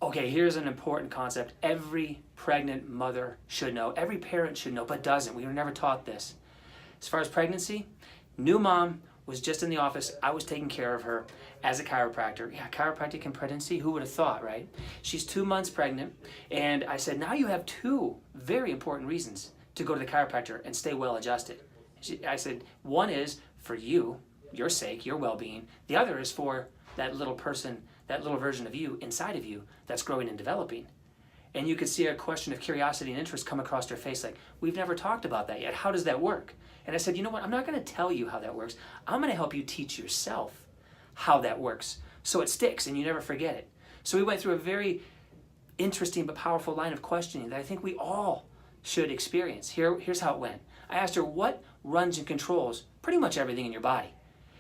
Okay, here's an important concept every pregnant mother should know, every parent should know, but doesn't. We were never taught this. As far as pregnancy, new mom was just in the office. I was taking care of her as a chiropractor. Yeah, chiropractic and pregnancy, who would have thought, right? She's 2 months pregnant, and I said, now you have 2 very important reasons to go to the chiropractor and stay well adjusted. I said, one is for you, your sake, your well-being. The other is for that little person, that little version of you inside of you that's growing and developing. And you could see a question of curiosity and interest come across her face like, we've never talked about that yet. How does that work? And I said, you know what? I'm not going to tell you how that works. I'm going to help you teach yourself how that works so it sticks and you never forget it. So we went through a very interesting but powerful line of questioning that I think we all should experience. Here's how it went. I asked her what runs and controls pretty much everything in your body.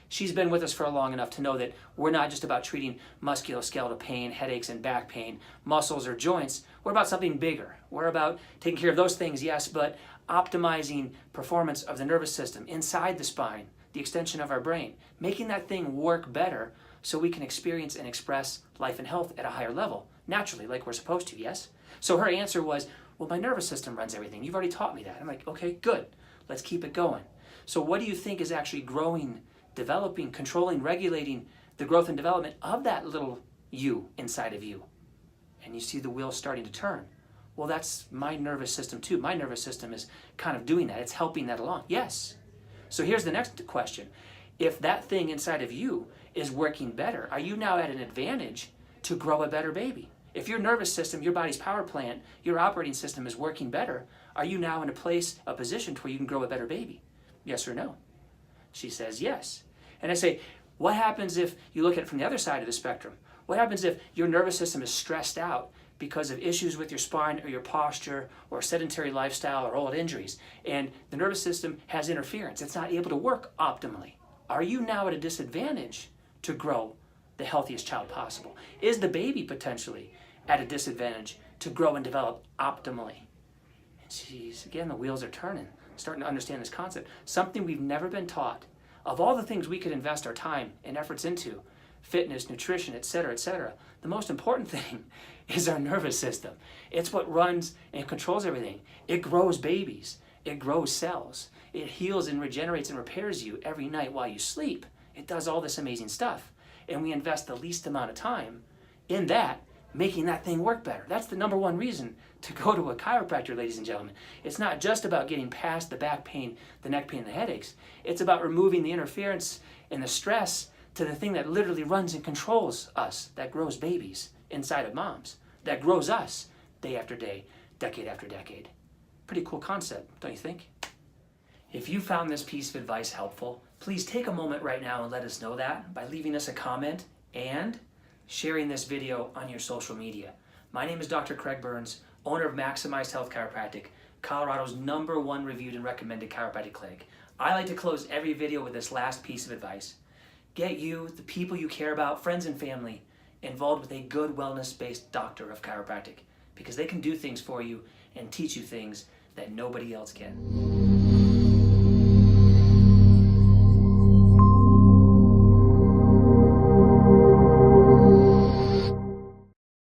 She's been with us for long enough to know that we're not just about treating musculoskeletal pain, headaches and back pain, muscles or joints. We're about something bigger. We're about taking care of those things, yes, but optimizing performance of the nervous system inside the spine, the extension of our brain, making that thing work better so we can experience and express life and health at a higher level, naturally, like we're supposed to, yes? So her answer was, well, my nervous system runs everything. You've already taught me that. I'm like, okay, good. Let's keep it going. So what do you think is actually growing, developing, controlling, regulating the growth and development of that little you inside of you? And you see the wheels starting to turn. Well, that's my nervous system too. My nervous system is kind of doing that. It's helping that along. Yes. So here's the next question. If that thing inside of you is working better, are you now at an advantage to grow a better baby? If your nervous system, your body's power plant, your operating system is working better, are you now in a position to where you can grow a better baby? Yes or no? She says yes. And I say, what happens if you look at it from the other side of the spectrum? What happens if your nervous system is stressed out because of issues with your spine or your posture or sedentary lifestyle or old injuries, and the nervous system has interference? It's not able to work optimally. Are you now at a disadvantage to grow the healthiest child possible? Is the baby potentially at a disadvantage to grow and develop optimally? And she's, again, the wheels are turning, starting to understand this concept. Something we've never been taught. Of all the things we could invest our time and efforts into, fitness, nutrition, etc., the most important thing is our nervous system. It's what runs and controls everything. It grows babies. It grows cells. It heals and regenerates and repairs you every night while you sleep. It does all this amazing stuff. And we invest the least amount of time in that, making that thing work better. That's the number one reason to go to a chiropractor, ladies and gentlemen. It's not just about getting past the back pain, the neck pain, the headaches. It's about removing the interference and the stress to the thing that literally runs and controls us, that grows babies inside of moms, that grows us day after day, decade after decade. Pretty cool concept, don't you think? If you found this piece of advice helpful, please take a moment right now and let us know that by leaving us a comment and sharing this video on your social media. My name is Dr. Craig Burns, owner of Maximized Health Chiropractic, Colorado's #1 reviewed and recommended chiropractic clinic. I like to close every video with this last piece of advice. Get you, the people you care about, friends and family, involved with a good wellness-based doctor of chiropractic, because they can do things for you and teach you things that nobody else can.